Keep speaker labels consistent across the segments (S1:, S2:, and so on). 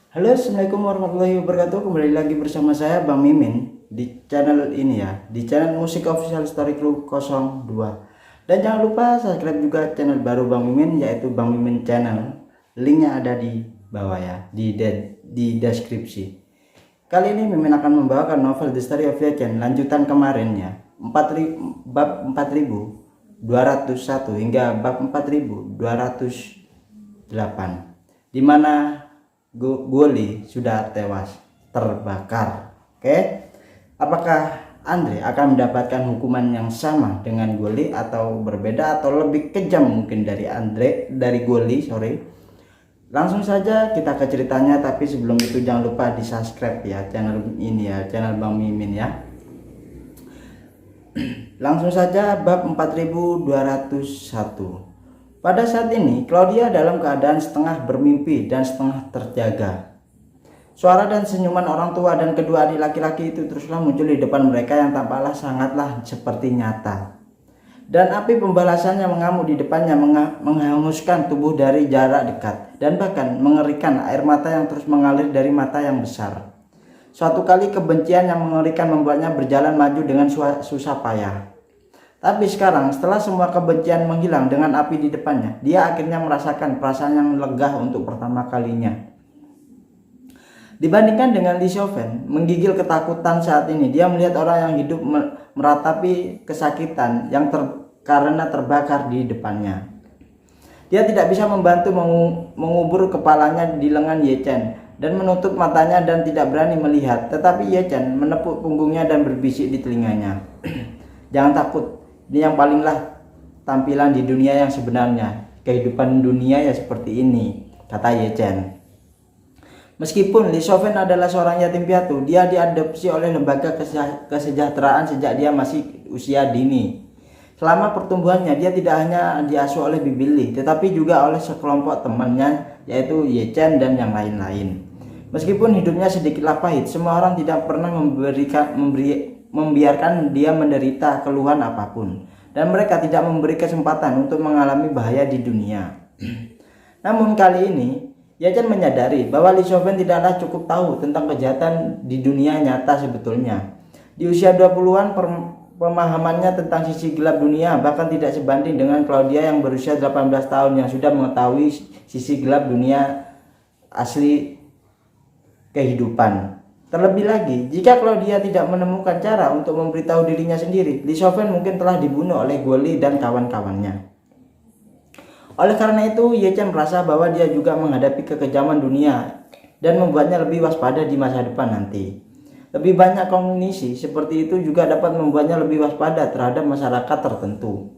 S1: Halo, assalamualaikum warahmatullahi wabarakatuh. Kembali lagi bersama saya Bang Mimin di channel ini ya, di channel Musik Official Story Crew 02. Dan jangan lupa subscribe juga channel baru Bang Mimin, yaitu Bang Mimin Channel. Linknya ada di bawah ya, di deskripsi. Kali ini Mimin akan membawakan novel The Story of Legend lanjutan kemarinnya, bab 4201 hingga bab 4208, di mana Goli sudah tewas terbakar. Oke, apakah Andre akan mendapatkan hukuman yang sama dengan Goli atau berbeda atau lebih kejam mungkin dari Goli? Langsung saja kita ke ceritanya, tapi sebelum itu jangan lupa di subscribe ya channel ini ya, channel Bang Mimin ya. Langsung saja bab 4201. Pada saat ini, Claudia dalam keadaan setengah bermimpi dan setengah terjaga. Suara dan senyuman orang tua dan kedua adik laki-laki itu teruslah muncul di depan mereka yang tampaklah sangatlah seperti nyata. Dan api pembalasannya mengamuk di depannya, menghanguskan tubuh dari jarak dekat, dan bahkan mengerikan air mata yang terus mengalir dari mata yang besar. Suatu kali kebencian yang mengerikan membuatnya berjalan maju dengan susah payah. Tapi sekarang, setelah semua kebencian menghilang dengan api di depannya, dia akhirnya merasakan perasaan yang lega untuk pertama kalinya. Dibandingkan dengan Li Xiaofen, menggigil ketakutan saat ini, dia melihat orang yang hidup meratapi kesakitan karena terbakar di depannya. Dia tidak bisa membantu mengubur kepalanya di lengan Ye Chen dan menutup matanya dan tidak berani melihat. Tetapi Ye Chen menepuk punggungnya dan berbisik di telinganya. Jangan takut. Ini yang palinglah tampilan di dunia yang sebenarnya. Kehidupan dunia ya seperti ini, kata Ye Chen. Meskipun Li Xiaofen adalah seorang yatim piatu, dia diadopsi oleh lembaga kesejahteraan sejak dia masih usia dini. Selama pertumbuhannya, dia tidak hanya diasuh oleh bibi Li, tetapi juga oleh sekelompok temannya, yaitu Ye Chen dan yang lain-lain. Meskipun hidupnya sedikitlah pahit, semua orang tidak pernah membiarkan dia menderita keluhan apapun, dan mereka tidak memberi kesempatan untuk mengalami bahaya di dunia. Namun kali ini Ye Chen menyadari bahwa Li Xiaofen tidaklah cukup tahu tentang kejahatan di dunia nyata sebetulnya. Di usia 20-an, pemahamannya tentang sisi gelap dunia bahkan tidak sebanding dengan Claudia yang berusia 18 tahun yang sudah mengetahui sisi gelap dunia asli kehidupan. Terlebih lagi, jika Claudia tidak menemukan cara untuk memberitahu dirinya sendiri, Li Xiaofen mungkin telah dibunuh oleh Goli dan kawan-kawannya. Oleh karena itu, Ye Chen merasa bahwa dia juga menghadapi kekejaman dunia dan membuatnya lebih waspada di masa depan nanti. Lebih banyak kognisi seperti itu juga dapat membuatnya lebih waspada terhadap masyarakat tertentu.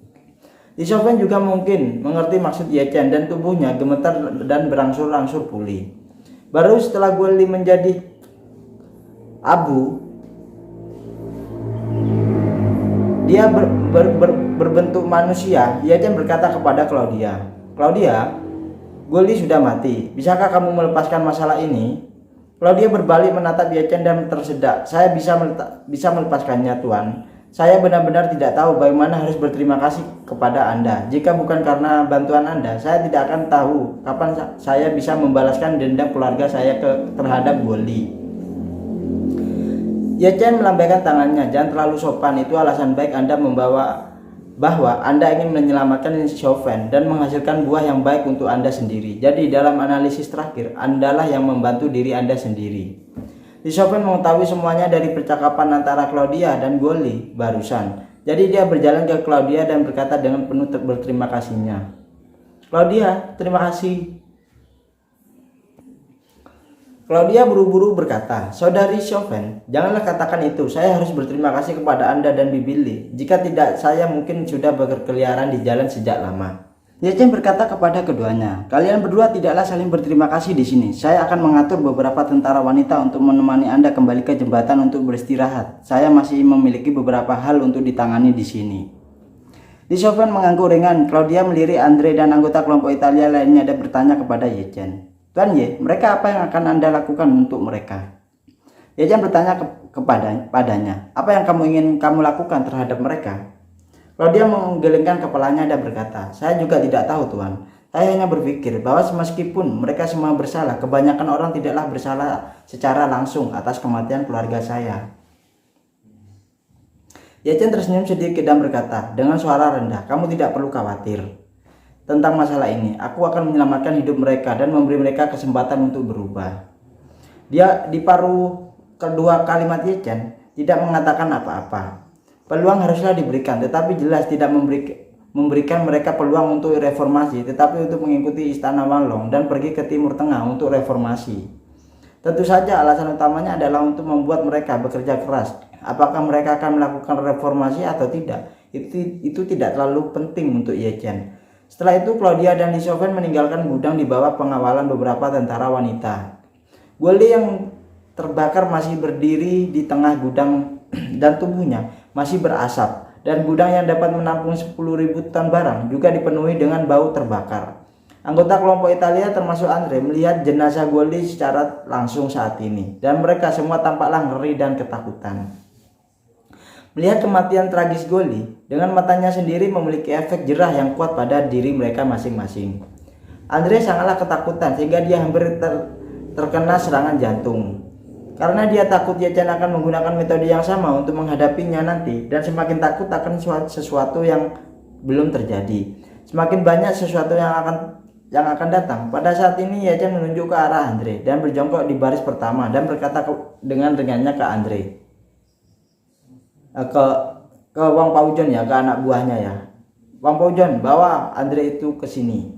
S1: Li Xiaofen juga mungkin mengerti maksud Ye Chen dan tubuhnya gemetar dan berangsur-angsur pulih. Baru setelah Goli menjadi abu, dia berbentuk manusia. Ye Chen berkata kepada Claudia, "Claudia, Goli sudah mati. Bisakah kamu melepaskan masalah ini?" Claudia berbalik menatap Ye Chen dan tersedak. "Saya bisa melepaskannya, Tuan. Saya benar-benar tidak tahu bagaimana harus berterima kasih kepada Anda. Jika bukan karena bantuan Anda, saya tidak akan tahu kapan saya bisa membalaskan dendam keluarga saya terhadap Goli." Ye Chen melambaikan tangannya. "Jangan terlalu sopan, itu alasan baik Anda bahwa Anda ingin menyelamatkan Li Xiaofen dan menghasilkan buah yang baik untuk Anda sendiri. Jadi dalam analisis terakhir, Andalah yang membantu diri Anda sendiri." Li Xiaofen mengetahui semuanya dari percakapan antara Claudia dan Goli barusan. Jadi dia berjalan ke Claudia dan berkata dengan penuh berterima kasihnya, "Claudia, terima kasih." Claudia buru-buru berkata, "Saudari Xiaofen, janganlah katakan itu. Saya harus berterima kasih kepada Anda dan Bibi Li. Jika tidak, saya mungkin sudah berkeliaran di jalan sejak lama." Ye Chen berkata kepada keduanya, "Kalian berdua tidaklah saling berterima kasih di sini. Saya akan mengatur beberapa tentara wanita untuk menemani Anda kembali ke jembatan untuk beristirahat. Saya masih memiliki beberapa hal untuk ditangani di sini." Li Xiaofen mengangguk ringan. Claudia melirik Andre dan anggota kelompok Italia lainnya dan bertanya kepada Ye Chen, "Tuan Ye, mereka apa yang akan Anda lakukan untuk mereka?" Ye Chen bertanya padanya, "Apa yang ingin kamu lakukan terhadap mereka?" Claudia menggelengkan kepalanya dan berkata, "Saya juga tidak tahu, Tuan. Saya hanya berpikir bahwa meskipun mereka semua bersalah, kebanyakan orang tidaklah bersalah secara langsung atas kematian keluarga saya. Ye Chen tersenyum sedikit dan berkata dengan suara rendah, "Kamu tidak perlu khawatir tentang masalah ini. Aku akan menyelamatkan hidup mereka dan memberi mereka kesempatan untuk berubah." Dia di paruh kedua kalimat Ye Chen tidak mengatakan apa-apa. Peluang haruslah diberikan, tetapi jelas tidak memberikan mereka peluang untuk reformasi, tetapi untuk mengikuti Istana Wanglong dan pergi ke Timur Tengah untuk reformasi. Tentu saja alasan utamanya adalah untuk membuat mereka bekerja keras. Apakah mereka akan melakukan reformasi atau tidak, itu tidak terlalu penting untuk Ye Chen. Setelah itu Claudia dan Li Chauvin meninggalkan gudang di bawah pengawalan beberapa tentara wanita. Guoli yang terbakar masih berdiri di tengah gudang dan tubuhnya masih berasap, dan gudang yang dapat menampung 10.000 ton barang juga dipenuhi dengan bau terbakar. Anggota kelompok Italia termasuk Andre melihat jenazah Guoli secara langsung saat ini, dan mereka semua tampaklah ngeri dan ketakutan. Melihat kematian tragis Guoli dengan matanya sendiri memiliki efek jerah yang kuat pada diri mereka masing-masing. Andre sangatlah ketakutan sehingga dia hampir terkena serangan jantung. Karena dia takut Ye Chen akan menggunakan metode yang sama untuk menghadapinya nanti, dan semakin takut akan sesuatu yang belum terjadi. Semakin banyak sesuatu yang akan datang. Pada saat ini Ye Chen menunjuk ke arah Andre dan berjongkok di baris pertama dan berkata dengan ringannya ke Andre, ke Wang Paozhong ya, ke anak buahnya ya. "Wang Paozhong, bawa Andre itu ke sini."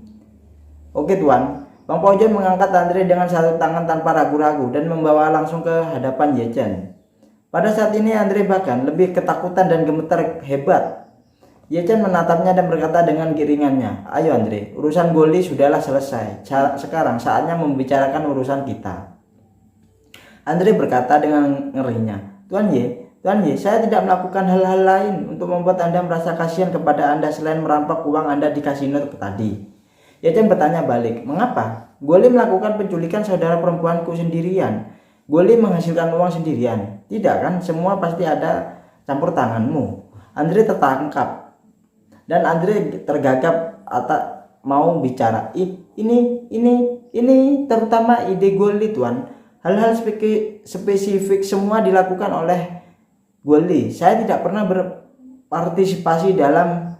S1: "Oke tuan." Wang Paozhong mengangkat Andre dengan satu tangan tanpa ragu-ragu dan membawa langsung ke hadapan Ye Chen. Pada saat ini Andre bahkan lebih ketakutan dan gemetar hebat. Ye Chen menatapnya dan berkata dengan giringannya, "Ayo Andre, urusan Guoli sudahlah selesai. Sekarang saatnya membicarakan urusan kita." Andre berkata dengan ngerinya, Tuan Ye, saya tidak melakukan hal-hal lain untuk membuat Anda merasa kasihan kepada Anda selain merampok uang Anda di kasino tadi." Ye Chen bertanya balik, "Mengapa? Guoli melakukan penculikan saudara perempuanku sendirian. Guoli menghasilkan uang sendirian. Tidak kan? Semua pasti ada campur tanganmu." Andre tertangkap dan Andre tergagap atau mau bicara. Ini terutama ide Guoli tuan. Hal-hal spesifik semua dilakukan oleh Guoli. Saya tidak pernah berpartisipasi dalam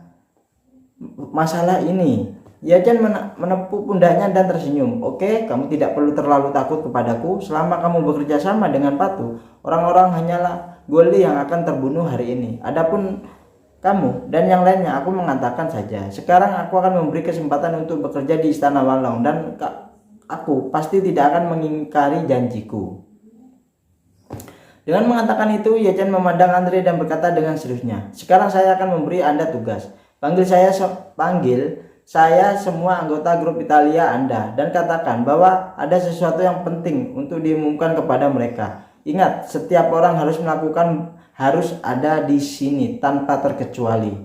S1: masalah ini. Ye Chen menepuk pundaknya dan tersenyum. "Oke, kamu tidak perlu terlalu takut kepadaku. Selama kamu bekerja sama dengan Patu, orang-orang hanyalah Guoli yang akan terbunuh hari ini. Adapun kamu dan yang lainnya, aku mengatakan saja. Sekarang aku akan memberi kesempatan untuk bekerja di Istana Wanglong dan aku pasti tidak akan mengingkari janjiku." Dengan mengatakan itu, Ye Chen memandang Andre dan berkata dengan seriusnya, "Sekarang saya akan memberi Anda tugas. Panggil saya semua anggota grup Italia Anda dan katakan bahwa ada sesuatu yang penting untuk diumumkan kepada mereka. Ingat, setiap orang harus ada di sini tanpa terkecuali."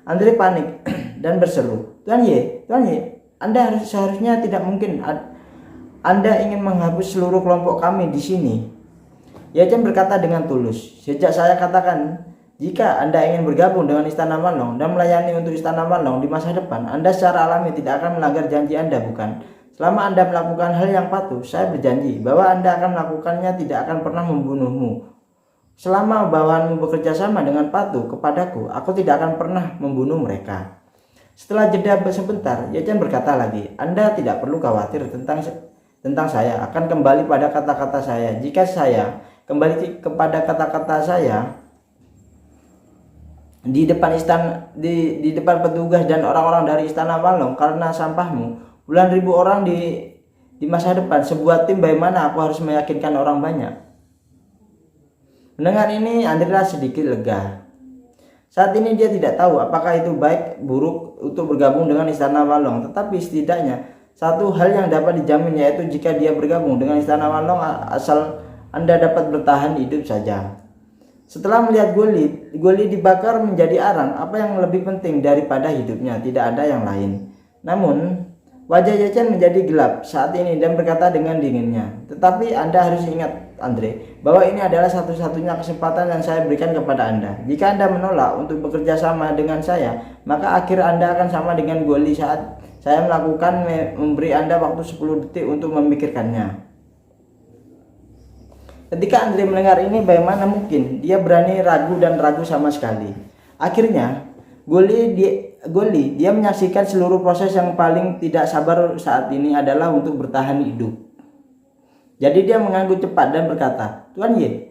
S1: Andre panik dan berseru, Tuan Ye, Anda seharusnya tidak mungkin. Anda ingin menghapus seluruh kelompok kami di sini." Ye Chen berkata dengan tulus, "Sejak saya katakan, jika Anda ingin bergabung dengan Istana Wanglong dan melayani untuk Istana Wanglong di masa depan, Anda secara alami tidak akan melanggar janji Anda, bukan? Selama Anda melakukan hal yang patuh, saya berjanji bahwa Anda akan melakukannya, tidak akan pernah membunuhmu. Selama bawahanmu bekerja sama dengan patuh kepadaku, aku tidak akan pernah membunuh mereka." Setelah jeda sebentar, Ye Chen berkata lagi, "Anda tidak perlu khawatir tentang saya. Akan kembali pada kata-kata saya. Jika saya kembali kepada kata-kata saya di depan di depan petugas dan orang-orang dari Istana Wanglong karena sampahmu, puluhan ribu orang di masa depan, sebuah tim, bagaimana aku harus meyakinkan orang banyak?" Mendengar ini, Andre sedikit lega. Saat ini dia tidak tahu apakah itu baik buruk untuk bergabung dengan Istana Wanglong, tetapi setidaknya satu hal yang dapat dijamin, yaitu jika dia bergabung dengan Istana Wanglong, asal Anda dapat bertahan hidup saja. Setelah melihat Guoli dibakar menjadi arang, apa yang lebih penting daripada hidupnya? Tidak ada yang lain. Namun wajah Ye Chen menjadi gelap saat ini dan berkata dengan dinginnya, "Tetapi Anda harus ingat, Andre, bahwa ini adalah satu-satunya kesempatan yang saya berikan kepada Anda. Jika Anda menolak untuk bekerja sama dengan saya, maka akhir Anda akan sama dengan Guoli Saya memberi Anda waktu 10 detik untuk memikirkannya. Ketika Andre mendengar ini, bagaimana mungkin dia berani ragu dan ragu sama sekali. Akhirnya Goli dia menyaksikan seluruh proses. Yang paling tidak sabar saat ini adalah untuk bertahan hidup. Jadi dia mengangguk cepat dan berkata, Tuan Ye,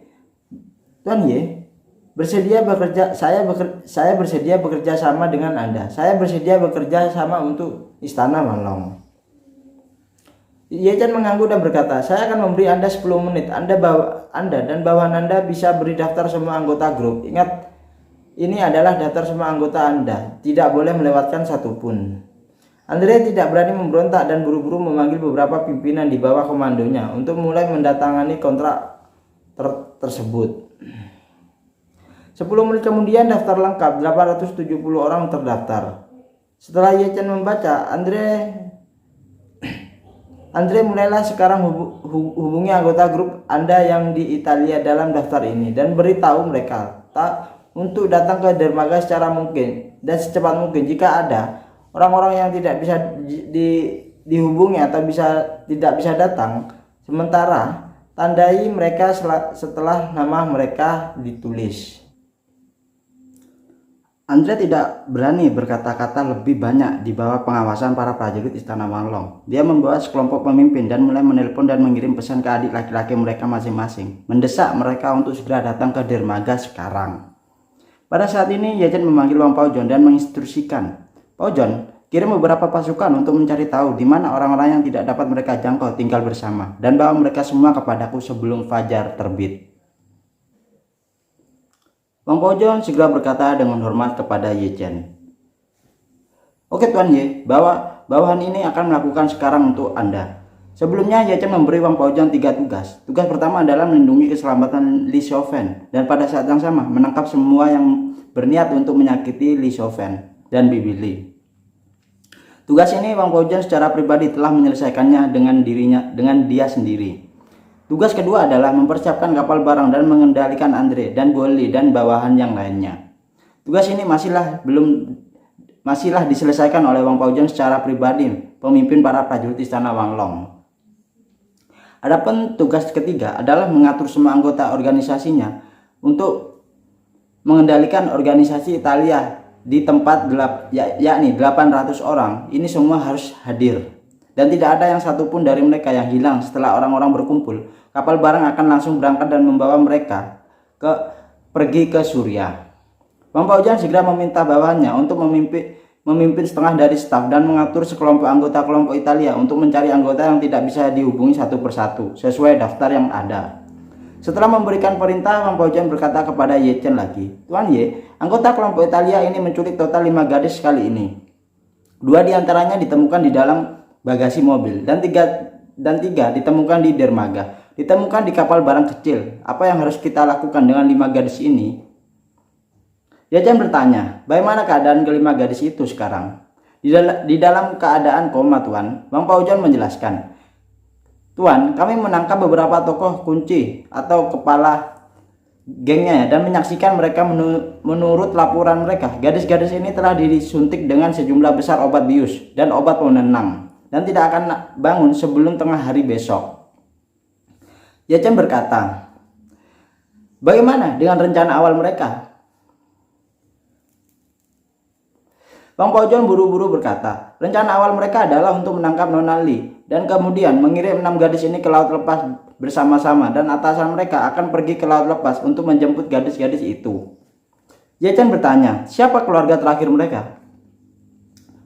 S1: bersedia bekerja. Saya bersedia bekerja sama dengan Anda. Saya bersedia bekerja sama untuk Istana Wanglong. Ye Chen mengangguk dan berkata, saya akan memberi Anda 10 menit. Anda dan bawahan Anda bisa beri daftar semua anggota grup. Ingat, ini adalah daftar semua anggota Anda. Tidak boleh melewatkan satupun. Andre tidak berani memberontak dan buru-buru memanggil beberapa pimpinan di bawah komandonya untuk mulai mendatangani kontrak tersebut. 10 menit kemudian daftar lengkap, 870 orang terdaftar. Setelah Ye Chen membaca, Andre mulailah sekarang hubungi anggota grup Anda yang di Italia dalam daftar ini dan beritahu mereka untuk datang ke dermaga secara mungkin dan secepat mungkin. Jika ada orang-orang yang tidak bisa dihubungi atau tidak bisa datang sementara, tandai mereka setelah nama mereka ditulis. Andre tidak berani berkata-kata lebih banyak di bawah pengawasan para prajurit Istana Wanglong. Dia membawa sekelompok pemimpin dan mulai menelpon dan mengirim pesan ke adik laki-laki mereka masing-masing, mendesak mereka untuk segera datang ke dermaga sekarang. Pada saat ini Ye Chen memanggil Wang Paozhong dan menginstruksikan, Paozhong, kirim beberapa pasukan untuk mencari tahu di mana orang-orang yang tidak dapat mereka jangkau tinggal bersama dan bawa mereka semua kepadaku sebelum fajar terbit. Wang Paozhong segera berkata dengan hormat kepada Ye Chen, Oke Tuan Ye, bawahan ini akan melakukan sekarang untuk Anda. Sebelumnya Ye Chen memberi Wang Paozhong 3 tugas. Tugas pertama adalah melindungi keselamatan Li Xiaofen dan pada saat yang sama menangkap semua yang berniat untuk menyakiti Li Xiaofen dan Bibi Li. Tugas ini Wang Paozhong secara pribadi telah menyelesaikannya dengan dia sendiri. Tugas kedua adalah mempersiapkan kapal barang dan mengendalikan Andre dan Goli dan bawahan yang lainnya. Tugas ini masihlah diselesaikan oleh Wang Paozhong secara pribadi, pemimpin para prajurit Istana Wanglong. Adapun tugas ketiga adalah mengatur semua anggota organisasinya untuk mengendalikan organisasi Italia di tempat yakni 800 orang. Ini semua harus hadir. Dan tidak ada yang satupun dari mereka yang hilang. Setelah orang-orang berkumpul, kapal barang akan langsung berangkat dan membawa mereka pergi ke Surya. Wang Paozhong segera meminta bawahannya untuk memimpin setengah dari staf dan mengatur sekelompok anggota kelompok Italia untuk mencari anggota yang tidak bisa dihubungi satu persatu sesuai daftar yang ada. Setelah memberikan perintah, Wang Paozhong berkata kepada Ye Chen lagi, Tuan Ye, anggota kelompok Italia ini menculik total 5 gadis kali ini. 2 diantaranya ditemukan di dalam bagasi mobil dan tiga ditemukan di dermaga, ditemukan di kapal barang kecil. Apa yang harus kita lakukan dengan 5 gadis ini? Ye Chen bertanya, bagaimana keadaan kelima gadis itu sekarang? Di dalam keadaan koma, Tuan. Wang Paozhong menjelaskan, Tuan, kami menangkap beberapa tokoh kunci atau kepala gengnya dan menyaksikan mereka menurut laporan mereka. Gadis-gadis ini telah disuntik dengan sejumlah besar obat bius dan obat penenang dan tidak akan bangun sebelum tengah hari besok. Ye Chen berkata, bagaimana dengan rencana awal mereka? Wang Paozhong buru-buru berkata, rencana awal mereka adalah untuk menangkap Nona Li dan kemudian mengirim 6 gadis ini ke laut lepas bersama-sama dan atasan mereka akan pergi ke laut lepas untuk menjemput gadis-gadis itu. Ye Chen bertanya, siapa keluarga terakhir mereka?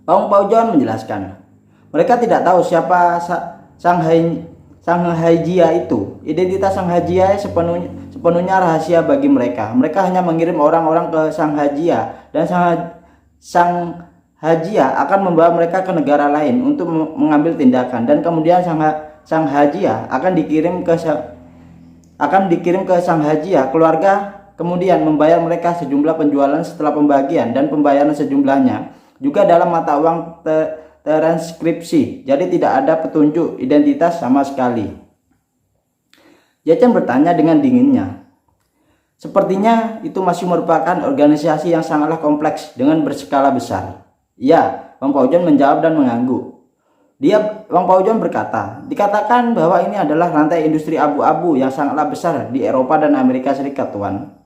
S1: Wang Paozhong menjelaskan, mereka tidak tahu siapa Sang Haijia itu. Identitas Sang Haijia sepenuhnya rahasia bagi mereka. Mereka hanya mengirim orang-orang ke Sang Haijia dan Sang Haijia akan membawa mereka ke negara lain untuk mengambil tindakan dan kemudian Sang Haijia akan dikirim ke Sang Haijia keluarga, kemudian membayar mereka sejumlah penjualan setelah pembagian dan pembayaran sejumlahnya juga dalam mata uang transkripsi. Jadi tidak ada petunjuk identitas sama sekali. Ye Chen bertanya dengan dinginnya, sepertinya itu masih merupakan organisasi yang sangatlah kompleks dengan berskala besar. Ya, Wang Paojon menjawab dan mengangguk. Wang Paojon berkata, dikatakan bahwa ini adalah rantai industri abu-abu yang sangatlah besar di Eropa dan Amerika Serikat, Tuan.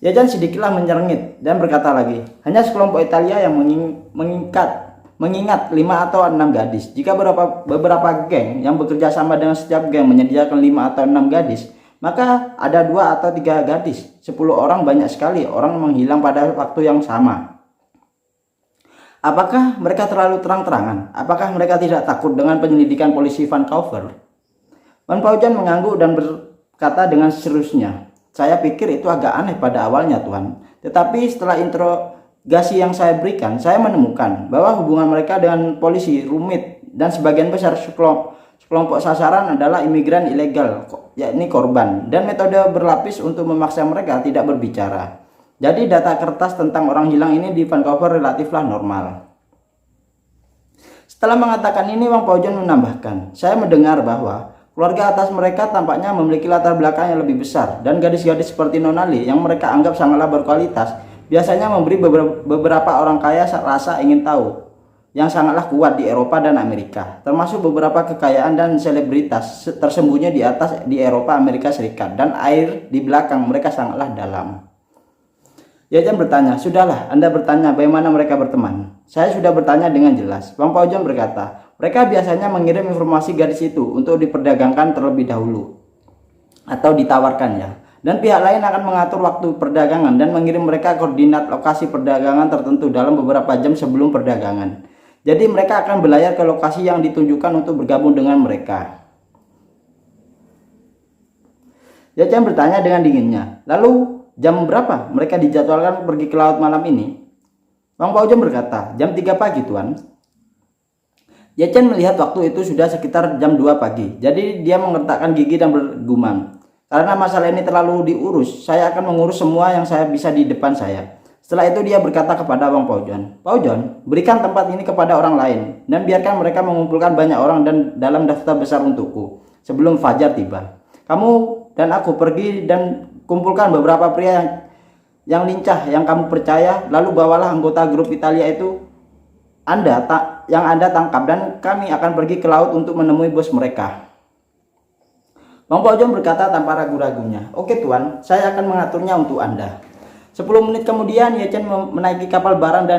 S1: Yajan sedikitlah menyerengit dan berkata lagi, hanya sekelompok Italia yang mengingat 5 atau 6 gadis. Jika beberapa geng yang bekerja sama dengan setiap geng menyediakan 5 atau 6 gadis, maka ada 2 atau 3 gadis. 10 orang banyak sekali orang menghilang pada waktu yang sama. Apakah mereka terlalu terang-terangan? Apakah mereka tidak takut dengan penyelidikan polisi Vancouver? Wang Paojon mengangguk dan berkata dengan seriusnya, saya pikir itu agak aneh pada awalnya, Tuan. Tetapi setelah interogasi yang saya berikan, saya menemukan bahwa hubungan mereka dengan polisi rumit dan sebagian besar sekelompok sasaran adalah imigran ilegal, yakni korban, dan metode berlapis untuk memaksa mereka tidak berbicara. Jadi data kertas tentang orang hilang ini di Vancouver relatiflah normal. Setelah mengatakan ini, Wang Paojon menambahkan, saya mendengar bahwa keluarga atas mereka tampaknya memiliki latar belakang yang lebih besar, dan gadis-gadis seperti Nona Lee yang mereka anggap sangatlah berkualitas biasanya memberi beberapa orang kaya rasa ingin tahu yang sangatlah kuat di Eropa dan Amerika, termasuk beberapa kekayaan dan selebritas tersembunyi di Eropa Amerika Serikat, dan air di belakang mereka sangatlah dalam. Yajan bertanya, sudahlah, Anda bertanya bagaimana mereka berteman. Saya sudah bertanya dengan jelas. Wang Paojon berkata, mereka biasanya mengirim informasi gadis itu untuk diperdagangkan terlebih dahulu atau ditawarkan ya. Dan pihak lain akan mengatur waktu perdagangan dan mengirim mereka koordinat lokasi perdagangan tertentu dalam beberapa jam sebelum perdagangan. Jadi mereka akan berlayar ke lokasi yang ditunjukkan untuk bergabung dengan mereka. Yajan bertanya dengan dinginnya, lalu jam berapa mereka dijadwalkan pergi ke laut malam ini? Wang Paojon berkata, jam 3 pagi, Tuan. Yajan melihat waktu itu sudah sekitar jam 2 pagi. Jadi dia mengertakkan gigi dan bergumam, karena masalah ini terlalu diurus, saya akan mengurus semua yang saya bisa di depan saya. Setelah itu dia berkata kepada Wang Paojon, Paojon, berikan tempat ini kepada orang lain dan biarkan mereka mengumpulkan banyak orang dan dalam daftar besar untukku sebelum fajar tiba. Kamu dan aku pergi dan kumpulkan beberapa pria yang lincah yang kamu percaya, lalu bawalah anggota grup Italia itu yang Anda tangkap, dan kami akan pergi ke laut untuk menemui bos mereka. Wang Paojon berkata tanpa ragu-ragunya, oke Tuan, saya akan mengaturnya untuk Anda. 10 menit kemudian Yajan menaiki kapal barang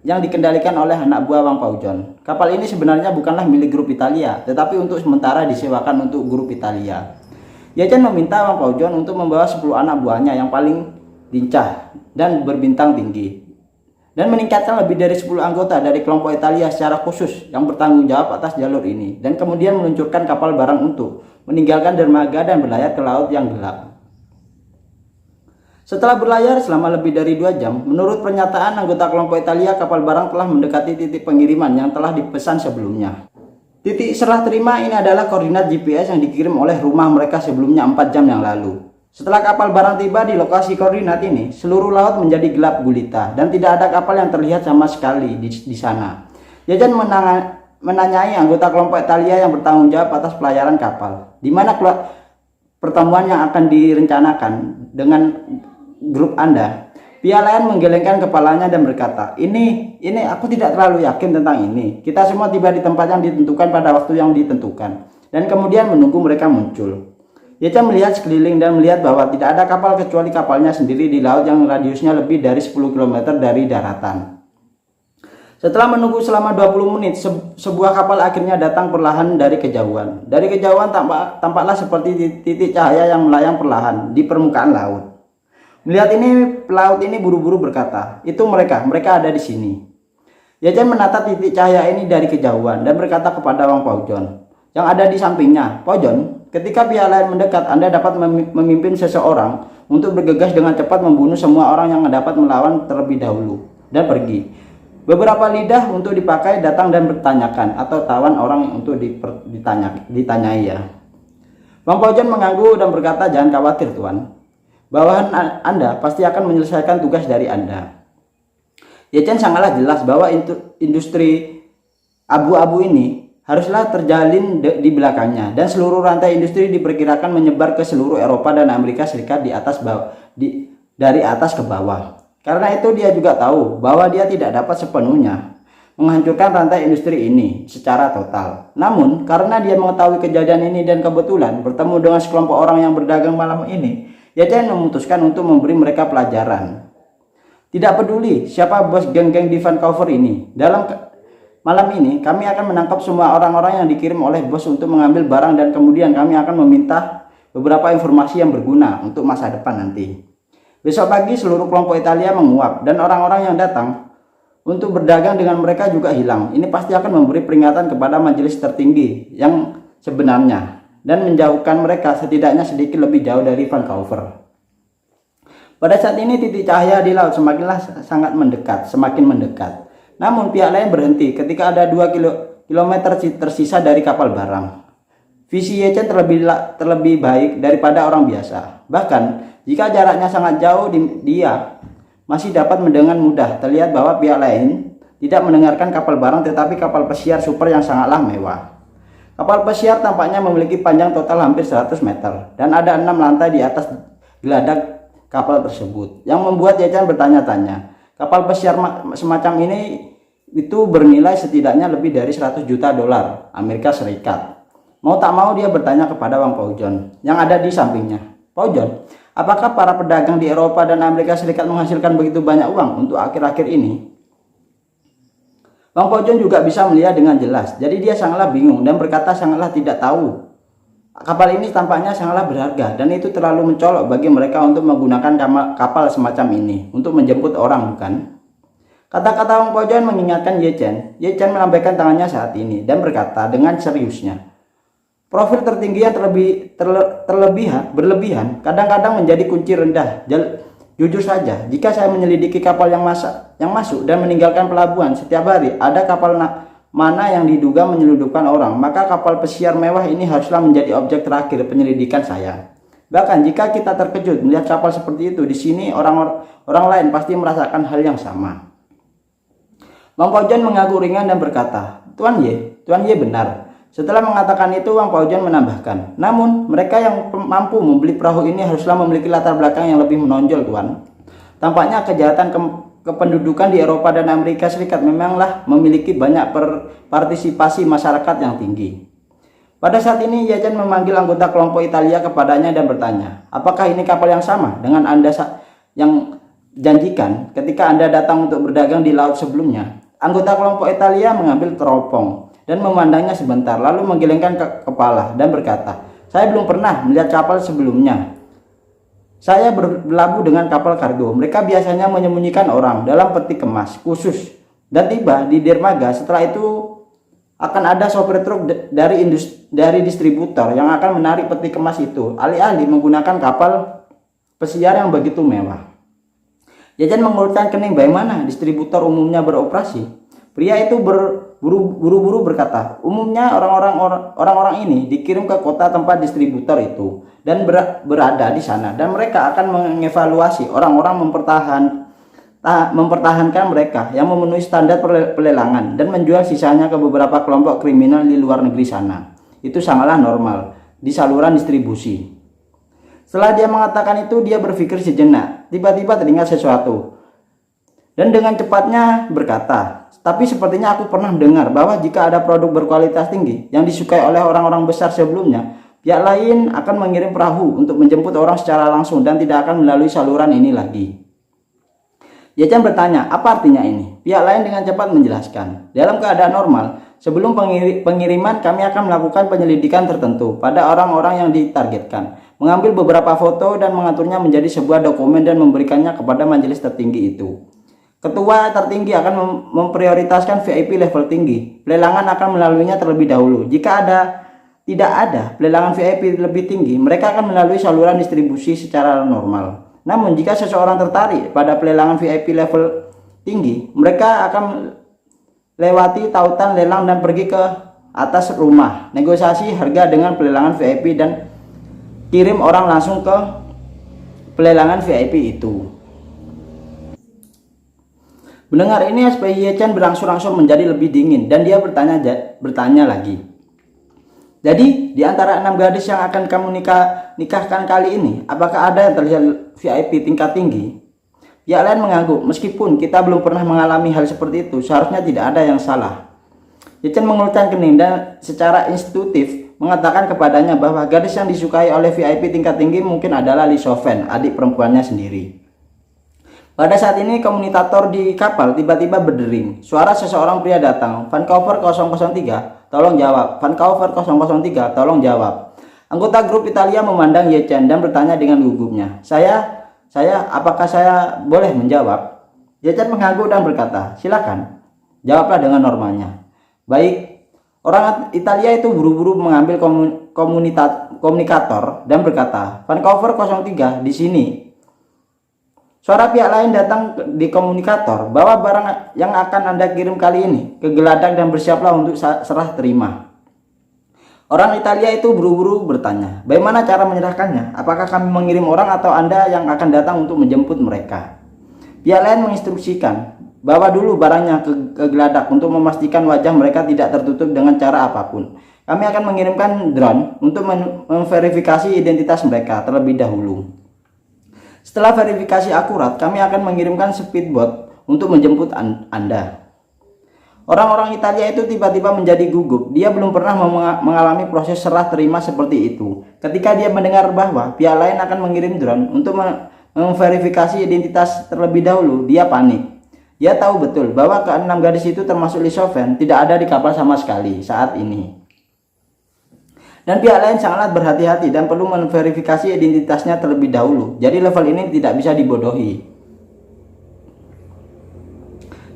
S1: yang dikendalikan oleh anak buah Wang Paojon. Kapal ini sebenarnya bukanlah milik grup Italia, tetapi untuk sementara disewakan untuk grup Italia. Yajan meminta Wang Paojon untuk membawa 10 anak buahnya yang paling lincah dan berbintang tinggi, dan meningkatkan lebih dari 10 anggota dari kelompok Italia secara khusus yang bertanggung jawab atas jalur ini, dan kemudian meluncurkan kapal barang untuk meninggalkan dermaga dan berlayar ke laut yang gelap. Setelah berlayar selama lebih dari 2 jam, menurut pernyataan anggota kelompok Italia, kapal barang telah mendekati titik pengiriman yang telah dipesan sebelumnya. Titik serah terima ini adalah koordinat GPS yang dikirim oleh rumah mereka sebelumnya 4 jam yang lalu. Setelah kapal barang tiba di lokasi koordinat ini, seluruh laut menjadi gelap gulita dan tidak ada kapal yang terlihat sama sekali di sana. Yajan menanyai anggota kelompok Italia yang bertanggung jawab atas pelayaran kapal, di mana pertemuan yang akan direncanakan dengan grup Anda. Pihak lain menggelengkan kepalanya dan berkata, ini aku tidak terlalu yakin tentang ini. Kita semua tiba di tempat yang ditentukan pada waktu yang ditentukan, dan kemudian menunggu mereka muncul. Yajan melihat sekeliling dan melihat bahwa tidak ada kapal kecuali kapalnya sendiri di laut yang radiusnya lebih dari 10 km dari daratan. Setelah menunggu selama 20 menit, sebuah kapal akhirnya datang perlahan dari kejauhan. Dari kejauhan tampaklah seperti titik cahaya yang melayang perlahan di permukaan laut. Melihat ini, pelaut ini buru-buru berkata, itu mereka ada di sini. Yajan menatap titik cahaya ini dari kejauhan dan berkata kepada Wang Paojon yang ada di sampingnya, Paojon, ketika pihak lain mendekat, Anda dapat memimpin seseorang untuk bergegas dengan cepat membunuh semua orang yang dapat melawan terlebih dahulu dan pergi. Beberapa lidah untuk dipakai datang dan bertanyakan atau tawan orang untuk ditanyai ya. Wang Paojon mengangguk dan berkata, jangan khawatir Tuan. Bawahan Anda pasti akan menyelesaikan tugas dari Anda. Yajan sangatlah jelas bahwa industri abu-abu ini haruslah terjalin di belakangnya, dan seluruh rantai industri diperkirakan menyebar ke seluruh Eropa dan Amerika Serikat dari atas ke bawah. Karena itu dia juga tahu bahwa dia tidak dapat sepenuhnya menghancurkan rantai industri ini secara total. Namun, karena dia mengetahui kejadian ini dan kebetulan bertemu dengan sekelompok orang yang berdagang malam ini, Ye Chen memutuskan untuk memberi mereka pelajaran. Tidak peduli siapa bos geng-geng di Vancouver ini, dalam malam ini kami akan menangkap semua orang-orang yang dikirim oleh bos untuk mengambil barang dan kemudian kami akan meminta beberapa informasi yang berguna untuk masa depan nanti. Besok pagi seluruh kelompok Italia menguap dan orang-orang yang datang untuk berdagang dengan mereka juga hilang. Ini pasti akan memberi peringatan kepada majelis tertinggi yang sebenarnya dan menjauhkan mereka setidaknya sedikit lebih jauh dari Vancouver. Pada saat ini titik cahaya di laut semakin mendekat. Namun pihak lain berhenti ketika ada 2 kilometer tersisa dari kapal barang. Visi Ye Chen terlebih baik daripada orang biasa. Bahkan jika jaraknya sangat jauh, dia masih dapat mendengar mudah terlihat bahwa pihak lain tidak mendengarkan kapal barang tetapi kapal pesiar super yang sangatlah mewah. Kapal pesiar tampaknya memiliki panjang total hampir 100 meter dan ada 6 lantai di atas geladak kapal tersebut yang membuat Ye Chen bertanya-tanya. Kapal pesiar semacam ini itu bernilai setidaknya lebih dari 100 juta dolar Amerika Serikat. Mau tak mau dia bertanya kepada Wang Paozhong yang ada di sampingnya. Paozhong, apakah para pedagang di Eropa dan Amerika Serikat menghasilkan begitu banyak uang untuk akhir-akhir ini? Wang Paozhong juga bisa melihat dengan jelas, jadi dia sangatlah bingung dan berkata sangatlah tidak tahu. Kapal ini tampaknya sangatlah berharga dan itu terlalu mencolok bagi mereka untuk menggunakan kapal semacam ini untuk menjemput orang, bukan? Kata-kata Wang Paozhong mengingatkan Ye Chen. Ye Chen melambaikan tangannya saat ini dan berkata dengan seriusnya, profil tertinggi yang berlebihan kadang-kadang menjadi kunci rendah. Jujur saja, jika saya menyelidiki kapal yang masuk dan meninggalkan pelabuhan setiap hari, ada kapal mana yang diduga menyelundupkan orang, maka kapal pesiar mewah ini haruslah menjadi objek terakhir penyelidikan saya. Bahkan jika kita terkejut melihat kapal seperti itu di sini, orang lain pasti merasakan hal yang sama. Wang Paozhong mengaku ringan dan berkata, Tuan Ye benar. Setelah mengatakan itu, Wang Paozhong menambahkan, namun mereka yang mampu membeli perahu ini haruslah memiliki latar belakang yang lebih menonjol, Tuan. Tampaknya kejahatan kependudukan di Eropa dan Amerika Serikat memanglah memiliki banyak partisipasi masyarakat yang tinggi. Pada saat ini, Ye Chen memanggil anggota kelompok Italia kepadanya dan bertanya, apakah ini kapal yang sama dengan Anda yang janjikan ketika Anda datang untuk berdagang di laut sebelumnya? Anggota kelompok Italia mengambil teropong dan memandangnya sebentar, lalu menggelengkan kepala dan berkata, saya belum pernah melihat kapal sebelumnya. Saya berlabuh dengan kapal kargo. Mereka biasanya menyembunyikan orang dalam peti kemas khusus dan tiba di dermaga. Setelah itu akan ada sopir truk dari distributor yang akan menarik peti kemas itu, alih-alih menggunakan kapal pesiar yang begitu mewah. Ye Chen mengulurkan kening, bagaimana distributor umumnya beroperasi? Pria itu buru-buru berkata, umumnya orang-orang ini dikirim ke kota tempat distributor itu dan berada di sana, dan mereka akan mengevaluasi orang-orang mempertahankan mereka yang memenuhi standar pelelangan dan menjual sisanya ke beberapa kelompok kriminal di luar negeri sana. Itu sangatlah normal di saluran distribusi. Setelah dia mengatakan itu, dia berpikir sejenak. Tiba-tiba teringat sesuatu dan dengan cepatnya berkata, tapi sepertinya aku pernah mendengar bahwa jika ada produk berkualitas tinggi yang disukai oleh orang-orang besar sebelumnya, pihak lain akan mengirim perahu untuk menjemput orang secara langsung dan tidak akan melalui saluran ini lagi. Ye Chen bertanya, apa artinya ini? Pihak lain dengan cepat menjelaskan, dalam keadaan normal, sebelum pengiriman kami akan melakukan penyelidikan tertentu pada orang-orang yang ditargetkan, mengambil beberapa foto dan mengaturnya menjadi sebuah dokumen dan memberikannya kepada majelis tertinggi itu. Ketua tertinggi akan memprioritaskan VIP level tinggi. Pelelangan akan melaluinya terlebih dahulu. Jika tidak ada pelelangan VIP lebih tinggi, mereka akan melalui saluran distribusi secara normal. Namun jika seseorang tertarik pada pelelangan VIP level tinggi, mereka akan lewati tautan lelang dan pergi ke atas rumah, negosiasi harga dengan pelelangan VIP dan kirim orang langsung ke pelelangan VIP itu. Mendengar ini, ekspresi Ye Chen berangsur-angsur menjadi lebih dingin dan dia bertanya lagi. Jadi, di antara 6 gadis yang akan kamu nikahkan kali ini, apakah ada yang terlihat VIP tingkat tinggi? Pihak lain mengangguk, meskipun kita belum pernah mengalami hal seperti itu, seharusnya tidak ada yang salah. Ye Chen mengelutkan kening dan secara intuitif mengatakan kepadanya bahwa gadis yang disukai oleh VIP tingkat tinggi mungkin adalah Li Shoufen, adik perempuannya sendiri. Pada saat ini komunikator di kapal tiba-tiba berdering. Suara seseorang pria datang. Vancouver 003, tolong jawab. Vancouver 003, tolong jawab. Anggota grup Italia memandang Ye Chen dan bertanya dengan gugupnya, apakah saya boleh menjawab? Ye Chen mengangguk dan berkata, silakan, jawablah dengan normalnya. Baik, orang Italia itu buru-buru mengambil komunikator dan berkata, Vancouver 03 di sini. Suara pihak lain datang di komunikator, bawa barang yang akan Anda kirim kali ini ke geladak dan bersiaplah untuk serah terima. Orang Italia itu buru-buru bertanya, bagaimana cara menyerahkannya? Apakah kami mengirim orang atau Anda yang akan datang untuk menjemput mereka? Pihak lain menginstruksikan, bawa dulu barangnya ke geladak untuk memastikan wajah mereka tidak tertutup dengan cara apapun. Kami akan mengirimkan drone untuk memverifikasi identitas mereka terlebih dahulu. Setelah verifikasi akurat, kami akan mengirimkan speedboat untuk menjemput Anda. Orang-orang Italia itu tiba-tiba menjadi gugup. Dia belum pernah mengalami proses serah terima seperti itu. Ketika dia mendengar bahwa pihak lain akan mengirim drone untuk memverifikasi identitas terlebih dahulu, dia panik. Dia tahu betul bahwa keenam gadis itu termasuk Li Shoufen tidak ada di kapal sama sekali saat ini. Dan pihak lain sangatlah berhati-hati dan perlu memverifikasi identitasnya terlebih dahulu. Jadi level ini tidak bisa dibodohi.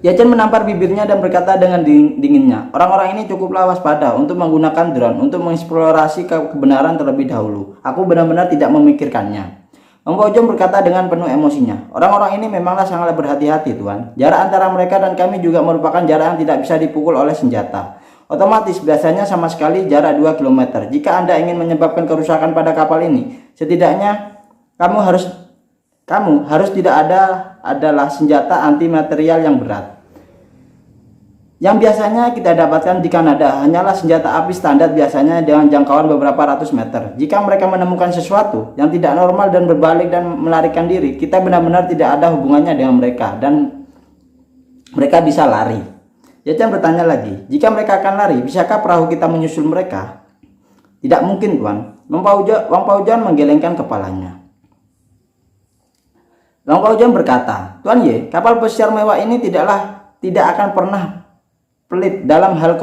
S1: Ye Chen menampar bibirnya dan berkata dengan dinginnya, orang-orang ini cukuplah waspada untuk menggunakan drone untuk mengeksplorasi kebenaran terlebih dahulu. Aku benar-benar tidak memikirkannya. Wang Baozhong berkata dengan penuh emosinya, orang-orang ini memanglah sangat berhati-hati Tuan. Jarak antara mereka dan kami juga merupakan jarak yang tidak bisa dipukul oleh senjata. Otomatis biasanya sama sekali jarak 2 km. Jika Anda ingin menyebabkan kerusakan pada kapal ini, setidaknya kamu harus tidak adalah senjata anti material yang berat. Yang biasanya kita dapatkan di Kanada hanyalah senjata api standar biasanya dengan jangkauan beberapa ratus meter. Jika mereka menemukan sesuatu yang tidak normal dan berbalik dan melarikan diri, kita benar-benar tidak ada hubungannya dengan mereka dan mereka bisa lari. Ye Chen bertanya lagi, jika mereka akan lari, bisakah perahu kita menyusul mereka? Tidak mungkin Tuan. Wang Baozhong menggelengkan kepalanya. Wang Baozhong berkata, Tuan Ye, kapal pesiar mewah ini tidak akan pernah pelit dalam hal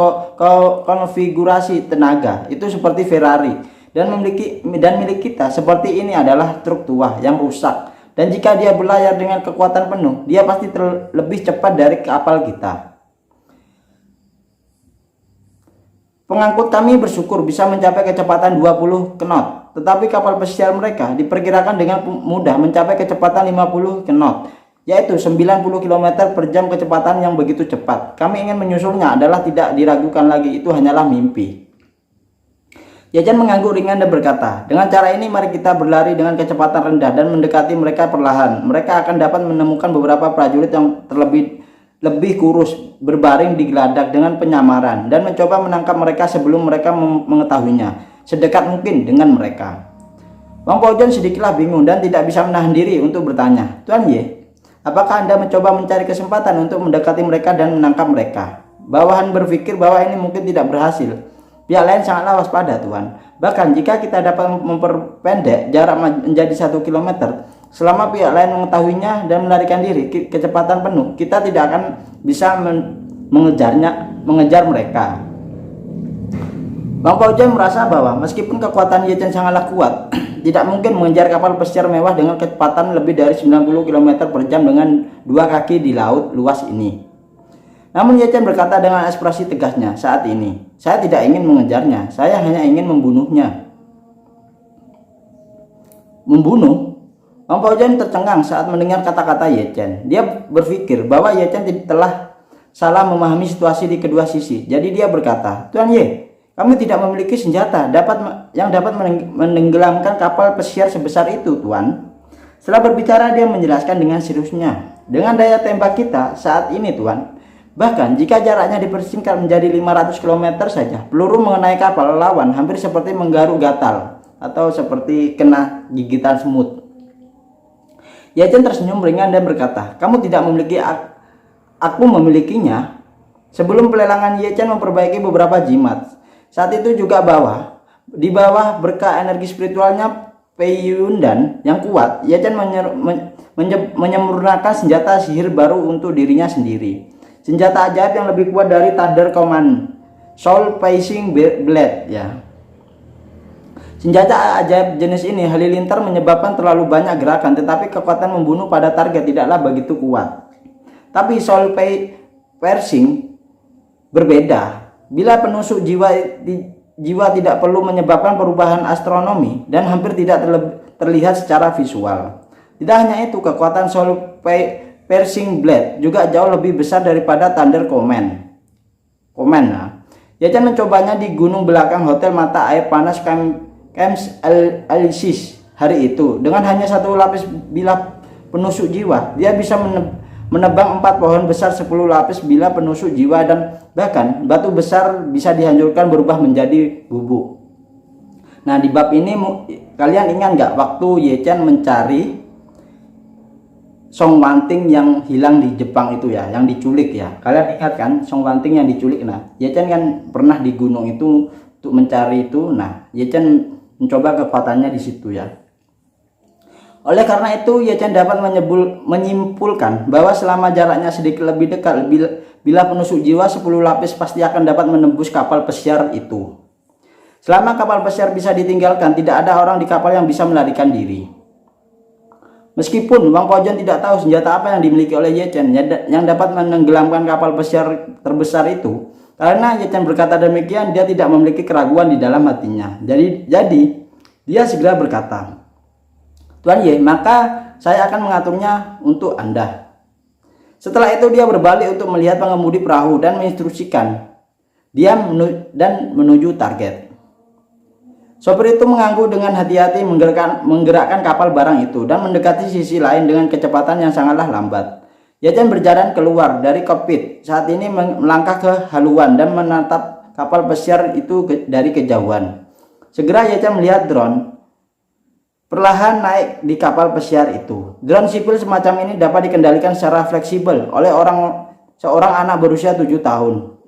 S1: konfigurasi tenaga. Itu seperti Ferrari dan milik kita seperti ini adalah truk tua yang rusak. Dan jika dia berlayar dengan kekuatan penuh, dia pasti lebih cepat dari kapal kita. Pengangkut kami bersyukur bisa mencapai kecepatan 20 knot, tetapi kapal pesiar mereka diperkirakan dengan mudah mencapai kecepatan 50 knot, yaitu 90 km per jam kecepatan yang begitu cepat. Kami ingin menyusulnya adalah tidak diragukan lagi, itu hanyalah mimpi. Ye Chen mengangguk ringan dan berkata, dengan cara ini mari kita berlari dengan kecepatan rendah dan mendekati mereka perlahan. Mereka akan dapat menemukan beberapa prajurit yang lebih kurus berbaring di geladak dengan penyamaran dan mencoba menangkap mereka sebelum mereka mengetahuinya, sedekat mungkin dengan mereka. Wang Baozhong sedikitlah bingung dan tidak bisa menahan diri untuk bertanya, Tuan Ye, apakah Anda mencoba mencari kesempatan untuk mendekati mereka dan menangkap mereka? Bawahan berpikir bahwa ini mungkin tidak berhasil. Pihak lain sangatlah waspada Tuan. Bahkan jika kita dapat memperpendek jarak menjadi 1 km, selama pihak lain mengetahuinya dan melarikan diri kecepatan penuh, kita tidak akan bisa mengejar mereka. Wang Baozhong merasa bahwa meskipun kekuatan Ye Chen sangatlah kuat, tidak mungkin mengejar kapal pesiar mewah dengan kecepatan lebih dari 90 km per jam dengan 2 kaki di laut luas ini. Namun Ye Chen berkata dengan ekspresi tegasnya, saat ini saya tidak ingin mengejarnya, saya hanya ingin membunuhnya. Membunuh? Wang Baozhong tercengang saat mendengar kata-kata Ye Chen. Dia berpikir bahwa Ye Chen telah salah memahami situasi di kedua sisi. Jadi dia berkata, Tuan Ye, kami tidak memiliki senjata yang dapat menenggelamkan kapal pesiar sebesar itu, Tuan. Setelah berbicara, dia menjelaskan dengan seriusnya. Dengan daya tembak kita saat ini, Tuan, bahkan jika jaraknya dipersingkat menjadi 500 km saja, peluru mengenai kapal lawan hampir seperti menggaruk gatal atau seperti kena gigitan semut. Ye Chen tersenyum ringan dan berkata, "Kamu tidak memiliki, aku memilikinya." Sebelum pelelangan, Ye Chen memperbaiki beberapa jimat. Saat itu juga di bawah berkah energi spiritualnya Pei Yundan yang kuat, Ye Chen menyempurnakan senjata sihir baru untuk dirinya sendiri. Senjata ajaib yang lebih kuat dari Thunder Command, Soul Piercing Blade ya. Senjata ajaib jenis ini halilintar menyebabkan terlalu banyak gerakan, tetapi kekuatan membunuh pada target tidaklah begitu kuat. Tapi Soul Piercing berbeda. Bila penusuk jiwa tidak perlu menyebabkan perubahan astronomi dan hampir tidak terlihat secara visual. Tidak hanya itu, kekuatan Soul Piercing Blade juga jauh lebih besar daripada Thunder Command. Ye Chen mencobanya di gunung belakang hotel mata air panas Camp Alisis hari itu. Dengan hanya satu lapis bilah penusuk jiwa, dia bisa menebang 4 pohon besar 10 lapis bilah penusuk jiwa, dan bahkan batu besar bisa dihancurkan berubah menjadi bubuk. Nah, di bab ini kalian ingat nggak waktu Ye Chen mencari Song Wanting yang hilang di Jepang itu ya, yang diculik ya. Kalian ingat kan Song Wanting yang diculik? Nah, Ye Chen kan pernah di gunung itu untuk mencari itu. Nah, Ye Chen mencoba kekuatannya di situ ya. Oleh karena itu, Ye Chen dapat menyimpulkan bahwa selama jaraknya sedikit lebih dekat, bila penusuk jiwa 10 lapis pasti akan dapat menembus kapal pesiar itu. Selama kapal pesiar bisa ditinggalkan, tidak ada orang di kapal yang bisa melarikan diri. Meskipun Wang Paozhen tidak tahu senjata apa yang dimiliki oleh Ye Chen yang dapat menenggelamkan kapal pesiar terbesar itu, karena Ye Chen berkata demikian, dia tidak memiliki keraguan di dalam hatinya. Jadi dia segera berkata, "Tuan Ye, maka saya akan mengaturnya untuk Anda." Setelah itu dia berbalik untuk melihat pengemudi perahu dan menginstruksikan dia menuju target. Sopir itu mengangguk dengan hati-hati menggerakkan kapal barang itu dan mendekati sisi lain dengan kecepatan yang sangatlah lambat. Ye Chen berjalan keluar dari kokpit, saat ini melangkah ke haluan dan menatap kapal pesiar itu dari kejauhan. Segera Ye Chen melihat drone perlahan naik di kapal pesiar itu. Drone sipil semacam ini dapat dikendalikan secara fleksibel oleh seorang anak berusia 7 tahun.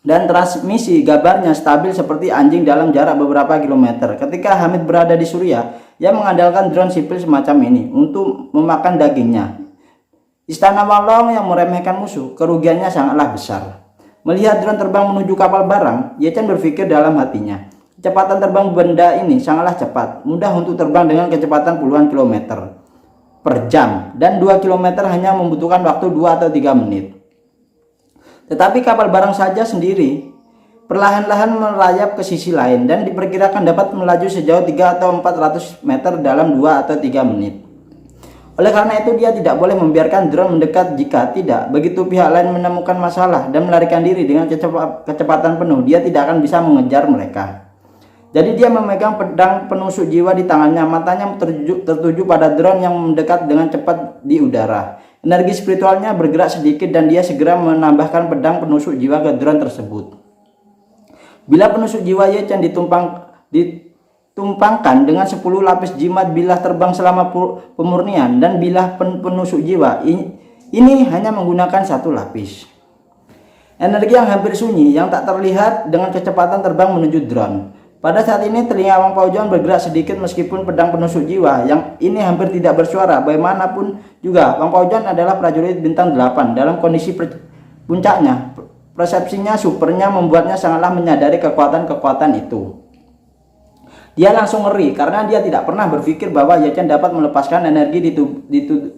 S1: Dan transmisi gambarnya stabil seperti anjing dalam jarak beberapa kilometer. Ketika Hamid berada di Suriah, ia mengandalkan drone sipil semacam ini untuk memakan dagingnya. Istana Walong yang meremehkan musuh, kerugiannya sangatlah besar. Melihat drone terbang menuju kapal barang, Ye Chen berpikir dalam hatinya, kecepatan terbang benda ini sangatlah cepat, mudah untuk terbang dengan kecepatan puluhan kilometer per jam, dan 2 kilometer hanya membutuhkan waktu 2 atau 3 menit. Tetapi kapal barang saja sendiri perlahan-lahan merayap ke sisi lain dan diperkirakan dapat melaju sejauh 3 atau 400 meter dalam 2 atau 3 menit. Oleh karena itu, dia tidak boleh membiarkan drone mendekat. Jika tidak, begitu pihak lain menemukan masalah dan melarikan diri dengan kecepatan penuh, dia tidak akan bisa mengejar mereka. Jadi dia memegang pedang penusuk jiwa di tangannya, matanya tertuju pada drone yang mendekat dengan cepat di udara. Energi spiritualnya bergerak sedikit dan dia segera menambahkan pedang penusuk jiwa ke drone tersebut. Bila penusuk jiwa Ye Chen ditumpangkan dengan 10 lapis jimat bilah terbang selama pemurnian dan bilah penusuk jiwa ini hanya menggunakan 1 lapis. Energi yang hampir sunyi yang tak terlihat dengan kecepatan terbang menuju drone. Pada saat ini telinga Wang Paozhen bergerak sedikit meskipun pedang penusuk jiwa yang ini hampir tidak bersuara. Bagaimanapun juga, Wang Paozhen adalah prajurit bintang 8 dalam kondisi puncaknya. Persepsinya supernya membuatnya sangatlah menyadari kekuatan-kekuatan itu. Dia langsung ngeri karena dia tidak pernah berpikir bahwa Ye Chen dapat melepaskan energi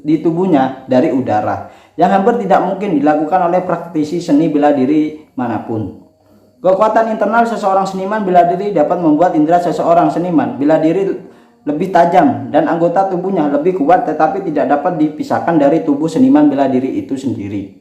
S1: di tubuhnya dari udara, yang hampir tidak mungkin dilakukan oleh praktisi seni bela diri manapun. Kekuatan internal seseorang seniman bela diri dapat membuat indera seseorang seniman bela diri lebih tajam dan anggota tubuhnya lebih kuat, tetapi tidak dapat dipisahkan dari tubuh seniman bela diri itu sendiri.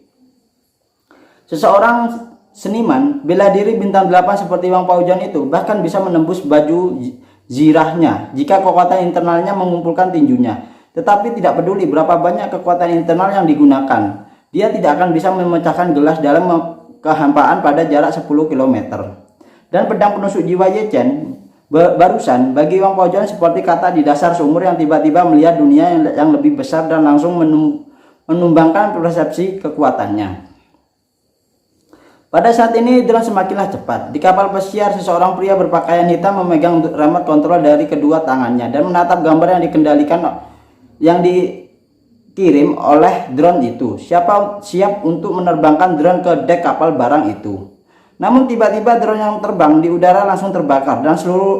S1: Seseorang seniman bela diri bintang 8 seperti Wang Paozhen itu bahkan bisa menembus baju zirahnya jika kekuatan internalnya mengumpulkan tinjunya. Tetapi tidak peduli berapa banyak kekuatan internal yang digunakan, dia tidak akan bisa memecahkan gelas dalam kehampaan pada jarak 10 km. Dan pedang penusuk jiwa Ye Chen Barusan bagi Wang Paojuan seperti kata di dasar sumur yang tiba-tiba melihat dunia yang lebih besar dan langsung menumbangkan persepsi kekuatannya. Pada saat ini drone semakinlah cepat. Di kapal pesiar, seseorang pria berpakaian hitam memegang remote kontrol dari kedua tangannya dan menatap gambar yang dikendalikan yang dikirim oleh drone itu. Siap untuk menerbangkan drone ke dek kapal barang itu. Namun tiba-tiba drone yang terbang di udara langsung terbakar dan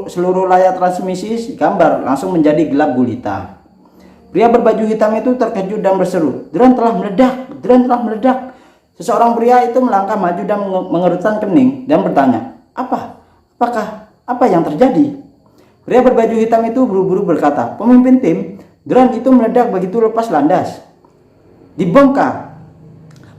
S1: seluruh layar transmisi gambar langsung menjadi gelap gulita. Pria berbaju hitam itu terkejut dan berseru, "Drone telah meledak! Drone telah meledak!" Seseorang pria itu melangkah maju dan mengerutkan kening dan bertanya, Apa yang terjadi?" Pria berbaju hitam itu buru-buru berkata, "Pemimpin tim, drone itu meledak begitu lepas landas. Dibongkar."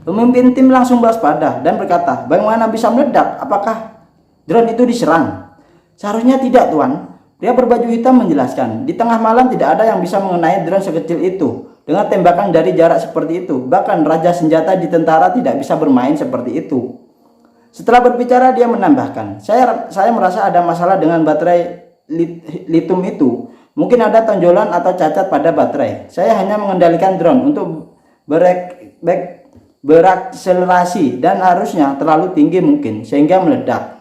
S1: Pemimpin tim langsung waspada dan berkata, "Bagaimana bisa meledak? Apakah drone itu diserang?" "Seharusnya tidak, Tuan." Pria berbaju hitam menjelaskan, "Di tengah malam tidak ada yang bisa mengenai drone sekecil itu dengan tembakan dari jarak seperti itu. Bahkan raja senjata di tentara tidak bisa bermain seperti itu." Setelah berbicara dia menambahkan, saya merasa ada masalah dengan baterai lithium itu. Mungkin ada tonjolan atau cacat pada baterai. Saya hanya mengendalikan drone untuk berakselerasi dan harusnya terlalu tinggi mungkin sehingga meledak."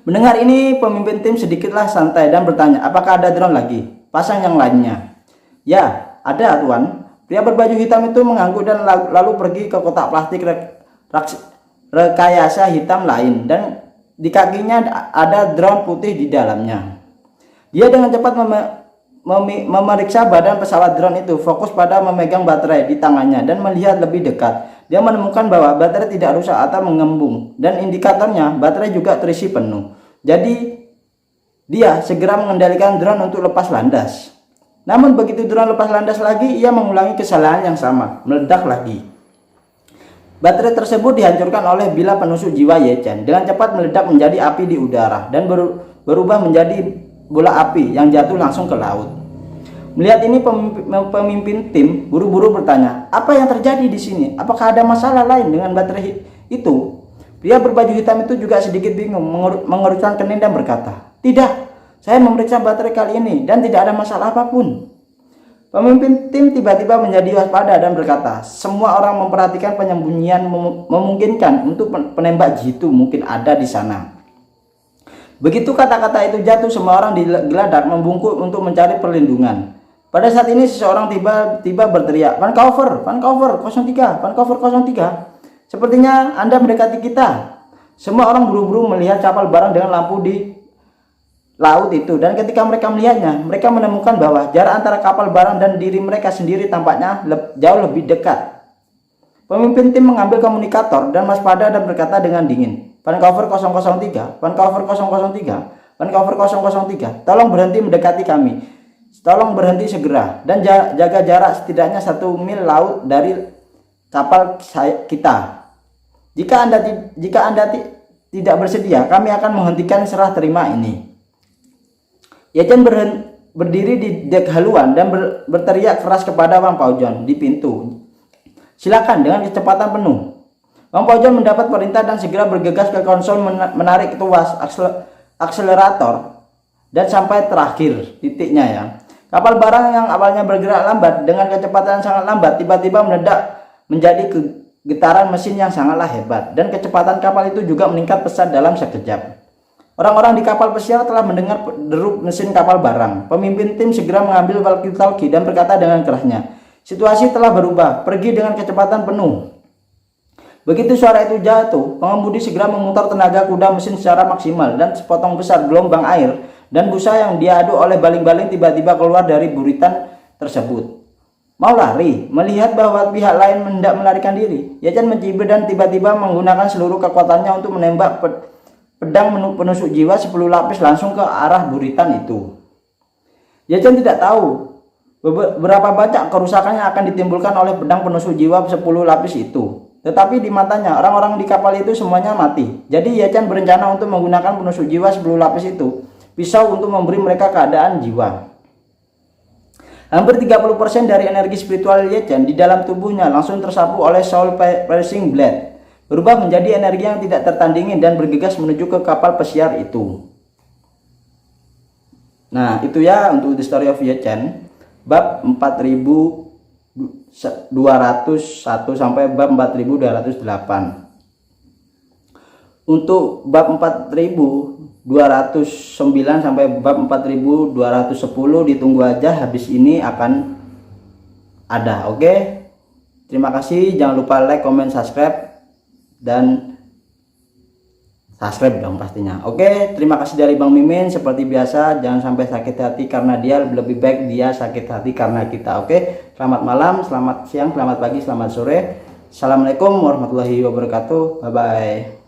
S1: Mendengar ini pemimpin tim sedikitlah santai dan bertanya, "Apakah ada drone lagi? Pasang yang lainnya." "Ya, ada, Tuan." Pria berbaju hitam itu mengangguk dan lalu pergi ke kotak plastik rekayasa hitam lain dan di kakinya ada drone putih di dalamnya. Dia dengan cepat memeriksa badan pesawat drone itu, fokus pada memegang baterai di tangannya dan melihat lebih dekat. Dia menemukan bahwa baterai tidak rusak atau mengembung dan indikatornya baterai juga terisi penuh. Jadi dia segera mengendalikan drone untuk lepas landas. Namun begitu drone lepas landas lagi, ia mengulangi kesalahan yang sama, meledak lagi. Baterai tersebut dihancurkan oleh bilah penusuk jiwa Ye Chen. Dengan cepat meledak menjadi api di udara dan berubah menjadi bola api yang jatuh langsung ke laut. Melihat ini pemimpin tim buru-buru bertanya, "Apa yang terjadi di sini? Apakah ada masalah lain dengan baterai itu?" Pria berbaju hitam itu juga sedikit bingung, mengerutkan kening dan berkata, "Tidak, saya memeriksa baterai kali ini dan tidak ada masalah apapun." Pemimpin tim tiba-tiba menjadi waspada dan berkata, "Semua orang memperhatikan penyembunyian memungkinkan untuk penembak jitu mungkin ada di sana." Begitu kata-kata itu jatuh, semua orang digeladak membungkuk untuk mencari perlindungan. Pada saat ini seseorang tiba-tiba berteriak, Vancouver 03, Vancouver 03. Sepertinya Anda mendekati kita." Semua orang buru-buru melihat kapal barang dengan lampu di laut itu, dan ketika mereka melihatnya, mereka menemukan bahwa jarak antara kapal barang dan diri mereka sendiri tampaknya jauh lebih dekat. Pemimpin tim mengambil komunikator dan waspada dan berkata dengan dingin, "Vancouver 003, Vancouver 003, Vancouver 003, tolong berhenti mendekati kami. Tolong berhenti segera dan jaga jarak setidaknya 1 mil laut dari kapal kita. Jika Anda tidak bersedia, kami akan menghentikan serah terima ini." Ye Chen berdiri di dek haluan dan berteriak keras kepada Wang Paojuan di pintu, "Silakan dengan kecepatan penuh." Wang Paojuan mendapat perintah dan segera bergegas ke konsol menarik tuas akselerator dan sampai terakhir titiknya ya. Kapal barang yang awalnya bergerak lambat dengan kecepatan sangat lambat tiba-tiba meledak menjadi getaran mesin yang sangatlah hebat, dan kecepatan kapal itu juga meningkat pesat dalam sekejap. Orang-orang di kapal pesiar telah mendengar derup mesin kapal barang. Pemimpin tim segera mengambil walkie-talkie dan berkata dengan kerasnya, "Situasi telah berubah, pergi dengan kecepatan penuh." Begitu suara itu jatuh, pengemudi segera memutar tenaga kuda mesin secara maksimal dan sepotong besar gelombang air dan busa yang diaduk oleh baling-baling tiba-tiba keluar dari buritan tersebut. Mau lari, melihat bahwa pihak lain hendak melarikan diri, Ye Chen mencibir dan tiba-tiba menggunakan seluruh kekuatannya untuk menembak pedang penusuk jiwa 10 lapis langsung ke arah buritan itu. Ye Chen tidak tahu berapa banyak kerusakan yang akan ditimbulkan oleh pedang penusuk jiwa 10 lapis itu. Tetapi di matanya orang-orang di kapal itu semuanya mati. Jadi Ye Chen berencana untuk menggunakan penusuk jiwa 10 lapis itu, pisau, untuk memberi mereka keadaan jiwa. Hampir 30% dari energi spiritual Ye Chen di dalam tubuhnya langsung tersapu oleh Soul Piercing Blade, berubah menjadi energi yang tidak tertandingi dan bergegas menuju ke kapal pesiar itu. Nah, itu ya untuk The Story of Ye Chen bab 4201 sampai bab 4208. Untuk bab 4209 sampai bab 4210 ditunggu aja, habis ini akan ada. Oke. Terima kasih, jangan lupa like, comment, subscribe, dan subscribe dong pastinya. Oke, terima kasih dari Bang Mimin. Seperti biasa, jangan sampai sakit hati karena dia, lebih baik dia sakit hati karena kita. Oke, selamat malam, selamat siang, selamat pagi, selamat sore. Assalamualaikum warahmatullahi wabarakatuh. Bye bye.